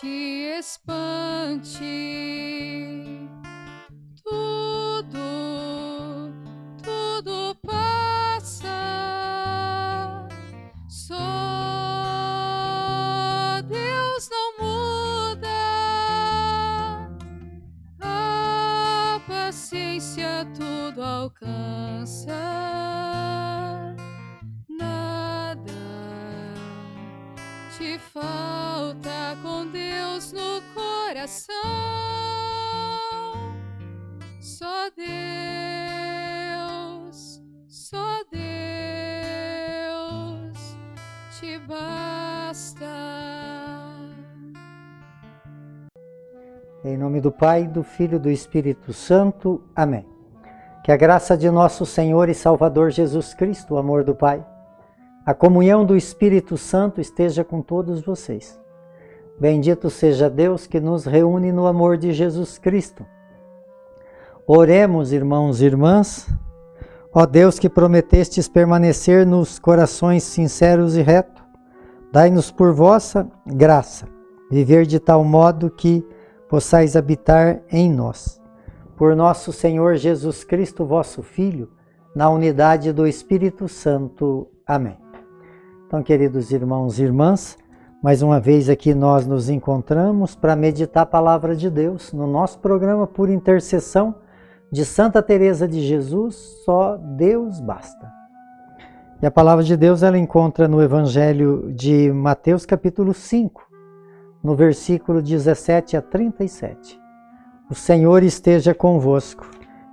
te espante. Tudo passa. Só Deus não muda. A paciência tudo alcança. Nada te falta com Deus no coração. Só Deus te basta. Em nome do Pai, do Filho e do Espírito Santo. Amém. Que a graça de nosso Senhor e Salvador Jesus Cristo, o amor do Pai, a comunhão do Espírito Santo esteja com todos vocês. Bendito seja Deus que nos reúne no amor de Jesus Cristo. Oremos, irmãos e irmãs. Ó Deus, que prometestes permanecer nos corações sinceros e retos, dai-nos por vossa graça viver de tal modo que possais habitar em nós. Por nosso Senhor Jesus Cristo, vosso Filho, na unidade do Espírito Santo. Amém. Então, queridos irmãos e irmãs, mais uma vez aqui nós nos encontramos para meditar a Palavra de Deus no nosso programa por intercessão de Santa Teresa de Jesus, só Deus basta. E a Palavra de Deus ela encontra no Evangelho de Mateus capítulo 5, no versículo 17 a 37. O Senhor esteja convosco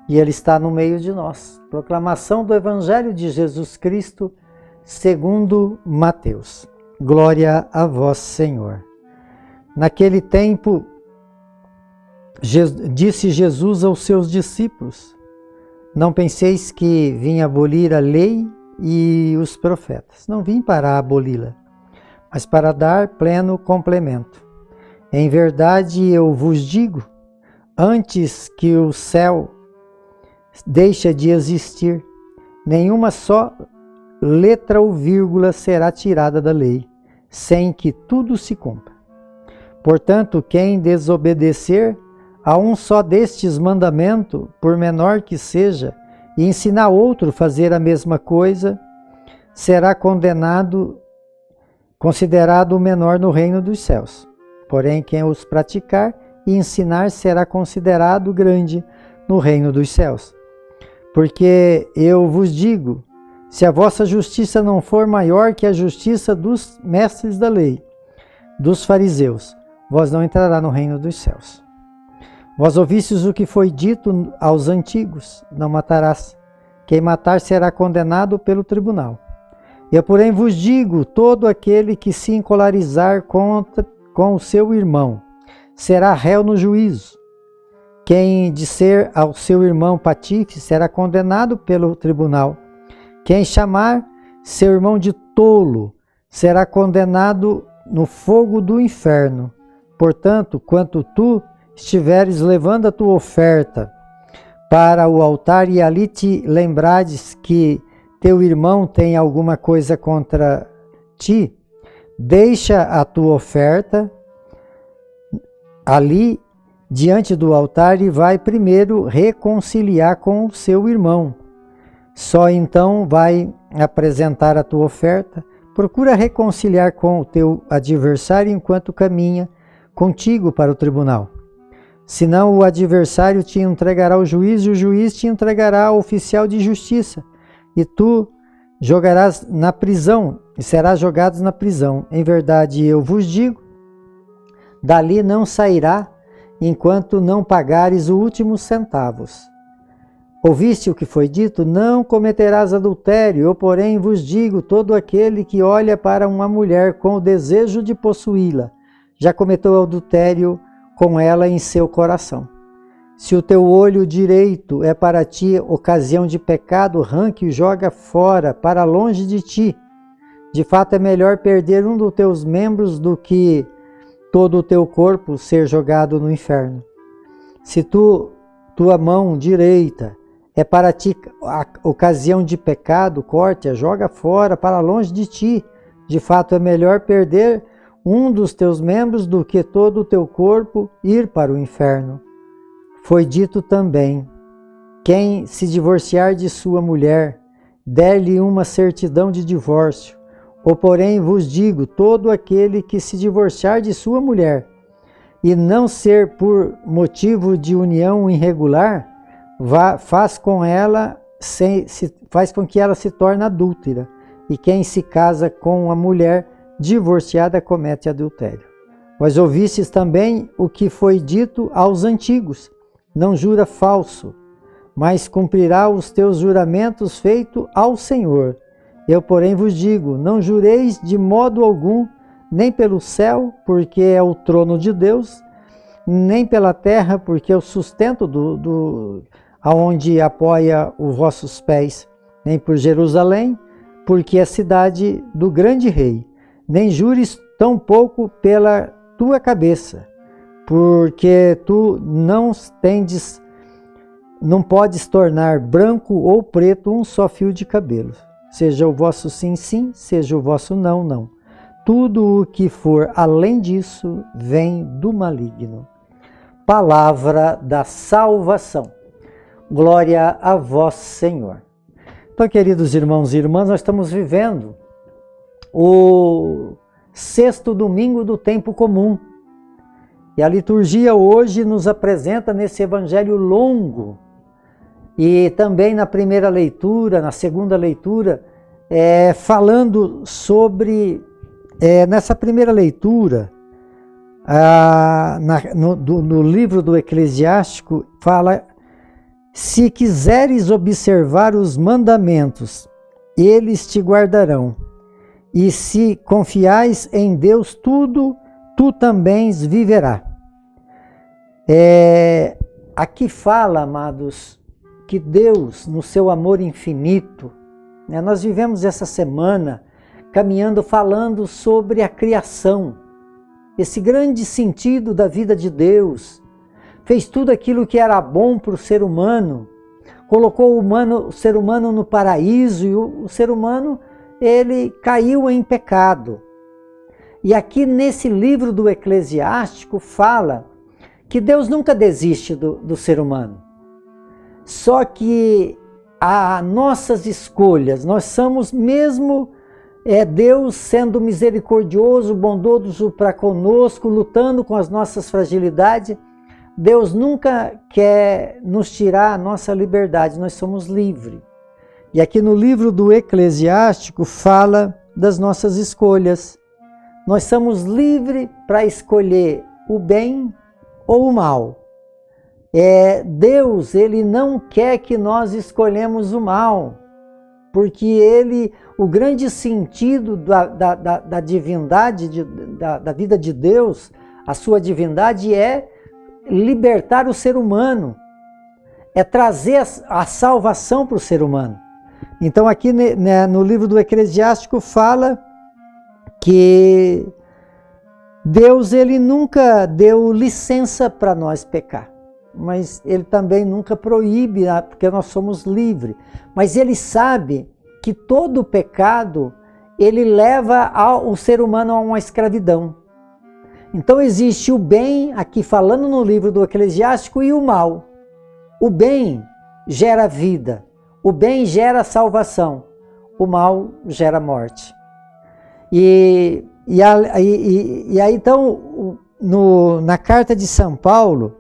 e Ele está no meio de nós. Proclamação do Evangelho de Jesus Cristo segundo Mateus. Glória a vós, Senhor. Naquele tempo, disse Jesus aos seus discípulos: não penseis que vim abolir a lei e os profetas. Não vim para aboli-la, mas para dar pleno complemento. Em verdade eu vos digo, antes que o céu deixe de existir, nenhuma só letra ou vírgula será tirada da lei, sem que tudo se cumpra. Portanto, quem desobedecer a um só destes mandamentos, por menor que seja, e ensinar outro a fazer a mesma coisa, será considerado o menor no reino dos céus. Porém, quem os praticar e ensinar será considerado grande no reino dos céus. Porque eu vos digo, se a vossa justiça não for maior que a justiça dos mestres da lei, dos fariseus, vós não entrará no reino dos céus. Vós ouvistes o que foi dito aos antigos: não matarás. Quem matar será condenado pelo tribunal. Eu, porém, vos digo, todo aquele que se encolarizar com o seu irmão será réu no juízo. Quem disser ao seu irmão patife será condenado pelo tribunal. Quem chamar seu irmão de tolo será condenado no fogo do inferno. Portanto, quanto tu estiveres levando a tua oferta para o altar e ali te lembrares que teu irmão tem alguma coisa contra ti, deixa a tua oferta ali diante do altar e vai primeiro reconciliar com o seu irmão. Só então vai apresentar a tua oferta. Procura reconciliar com o teu adversário enquanto caminha contigo para o tribunal. Senão o adversário te entregará ao juiz e o juiz te entregará ao oficial de justiça. E tu jogarás na prisão e serás jogado na prisão. Em verdade eu vos digo, dali não sairá enquanto não pagares o último centavos. Ouviste o que foi dito? Não cometerás adultério. Eu, porém, vos digo, todo aquele que olha para uma mulher com o desejo de possuí-la, já cometeu adultério com ela em seu coração. Se o teu olho direito é para ti ocasião de pecado, arranque e joga fora, para longe de ti. De fato, é melhor perder um dos teus membros do que todo o teu corpo ser jogado no inferno. Se tua mão direita é para ti a ocasião de pecado, corte-a, joga fora, para longe de ti. De fato, é melhor perder um dos teus membros do que todo o teu corpo ir para o inferno. Foi dito também: quem se divorciar de sua mulher, dê-lhe uma certidão de divórcio. Ou porém vos digo, todo aquele que se divorciar de sua mulher, e não ser por motivo de união irregular, faz com que ela se torne adúltera. E quem se casa com uma mulher divorciada comete adultério. Vós ouvistes também o que foi dito aos antigos: não jura falso, mas cumprirá os teus juramentos feitos ao Senhor. Eu, porém, vos digo, não jureis de modo algum, nem pelo céu, porque é o trono de Deus, nem pela terra, porque é o sustento aonde apoia os vossos pés, nem por Jerusalém, porque é a cidade do grande rei. Nem jures tampouco pela tua cabeça, porque tu não podes tornar branco ou preto um só fio de cabelo. Seja o vosso sim, sim, seja o vosso não, não. Tudo o que for além disso vem do maligno. Palavra da salvação. Glória a vós, Senhor. Então, queridos irmãos e irmãs, nós estamos vivendo o 6º domingo do tempo comum. E a liturgia hoje nos apresenta nesse evangelho longo, e também na primeira leitura, na segunda leitura, falando sobre, nessa primeira leitura, no livro do Eclesiástico, fala: se quiseres observar os mandamentos, eles te guardarão, e se confiais em Deus tudo, tu também viverás. Aqui fala, amados, que Deus, no seu amor infinito, nós vivemos essa semana caminhando, falando sobre a criação, esse grande sentido da vida de Deus. Fez tudo aquilo que era bom para o ser humano, colocou o ser humano no paraíso, e o ser humano, ele caiu em pecado. E aqui nesse livro do Eclesiástico fala que Deus nunca desiste do ser humano. Só que as nossas escolhas, nós somos mesmo Deus sendo misericordioso, bondoso para conosco, lutando com as nossas fragilidades. Deus nunca quer nos tirar a nossa liberdade, nós somos livres. E aqui no livro do Eclesiástico fala das nossas escolhas. Nós somos livres para escolher o bem ou o mal. Deus, ele não quer que nós escolhemos o mal, porque o grande sentido da divindade, da vida de Deus, a sua divindade é libertar o ser humano, é trazer a salvação para o ser humano. Então aqui no livro do Eclesiástico fala que Deus, ele nunca deu licença para nós pecar, mas ele também nunca proíbe, porque nós somos livres. Mas ele sabe que todo pecado, ele leva o ser humano a uma escravidão. Então existe o bem, aqui falando no livro do Eclesiástico, e o mal. O bem gera vida, o bem gera salvação, o mal gera morte. E aí então, na carta de São Paulo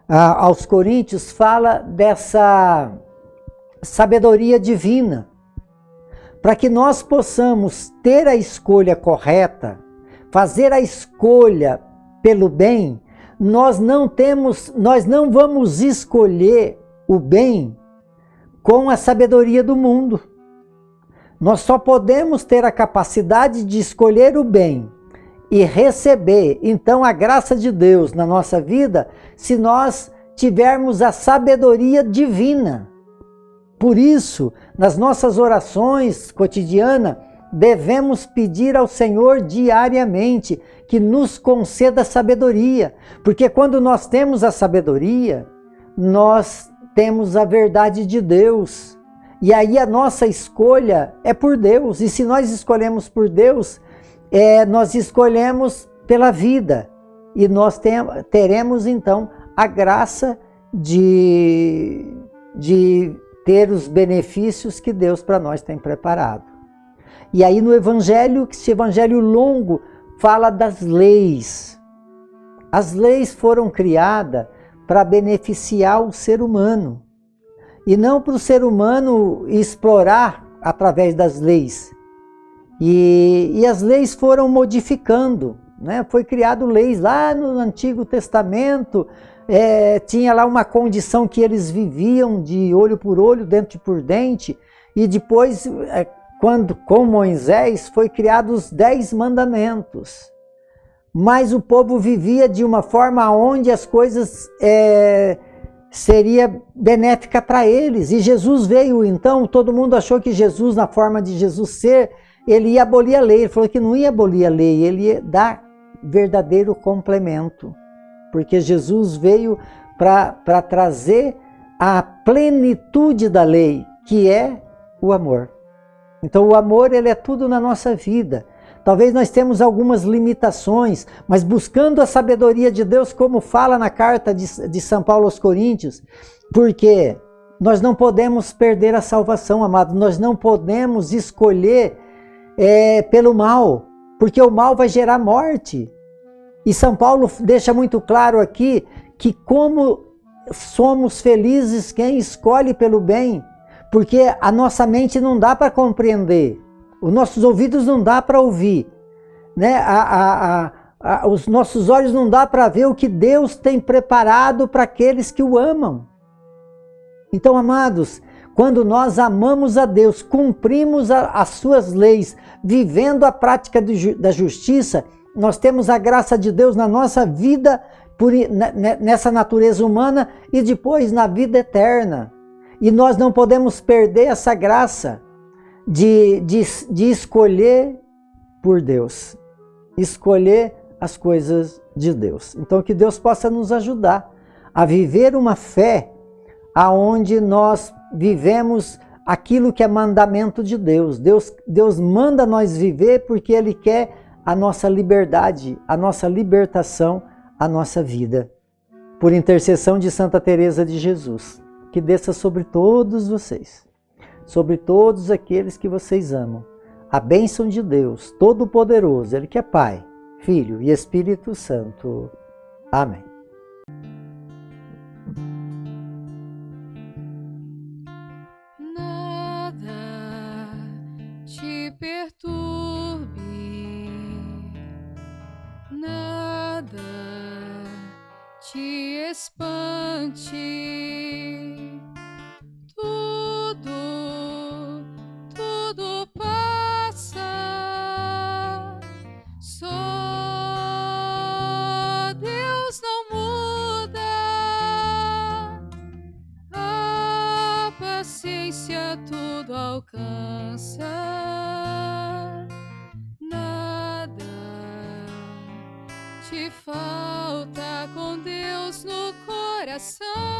aos Coríntios, fala dessa sabedoria divina, para que nós possamos ter a escolha correta, fazer a escolha pelo bem. Nós não vamos escolher o bem com a sabedoria do mundo. Nós só podemos ter a capacidade de escolher o bem e receber, então, a graça de Deus na nossa vida, se nós tivermos a sabedoria divina. Por isso, nas nossas orações cotidianas, devemos pedir ao Senhor diariamente que nos conceda sabedoria, porque quando nós temos a sabedoria, nós temos a verdade de Deus, e aí a nossa escolha é por Deus, e se nós escolhemos por Deus, nós escolhemos pela vida e nós teremos então a graça de ter os benefícios que Deus para nós tem preparado. E aí no Evangelho, esse Evangelho longo, fala das leis. As leis foram criadas para beneficiar o ser humano e não para o ser humano explorar através das leis. E as leis foram modificando, né? Foi criado leis lá no Antigo Testamento, tinha lá uma condição que eles viviam de olho por olho, dente por dente, e depois, quando com Moisés, foi criados os 10 mandamentos. Mas o povo vivia de uma forma onde as coisas seria benéfica para eles. E Jesus veio, então, todo mundo achou que Jesus, na forma de Jesus ser, ele ia abolir a lei. Ele falou que não ia abolir a lei, ele ia dar verdadeiro complemento. Porque Jesus veio para trazer a plenitude da lei, que é o amor. Então o amor, ele é tudo na nossa vida. Talvez nós temos algumas limitações, mas buscando a sabedoria de Deus, como fala na carta de São Paulo aos Coríntios, porque nós não podemos perder a salvação, amado. Nós não podemos escolher pelo mal, porque o mal vai gerar morte. E São Paulo deixa muito claro aqui que como somos felizes quem escolhe pelo bem, porque a nossa mente não dá para compreender, os nossos ouvidos não dá para ouvir, né? Os nossos olhos não dá para ver o que Deus tem preparado para aqueles que o amam. Então, amados, quando nós amamos a Deus, cumprimos as suas leis, vivendo a prática da justiça, nós temos a graça de Deus na nossa vida, nessa natureza humana e depois na vida eterna. E nós não podemos perder essa graça de escolher por Deus, escolher as coisas de Deus. Então que Deus possa nos ajudar a viver uma fé aonde nós vivemos aquilo que é mandamento de Deus. Deus manda nós viver porque Ele quer a nossa liberdade, a nossa libertação, a nossa vida. Por intercessão de Santa Teresa de Jesus, que desça sobre todos vocês, sobre todos aqueles que vocês amam, a bênção de Deus Todo-Poderoso, Ele que é Pai, Filho e Espírito Santo. Amém. Nada te perturbe, nada te espante, tudo passa, só Deus não muda, a paciência tudo alcança, nada te falta com Deus no coração.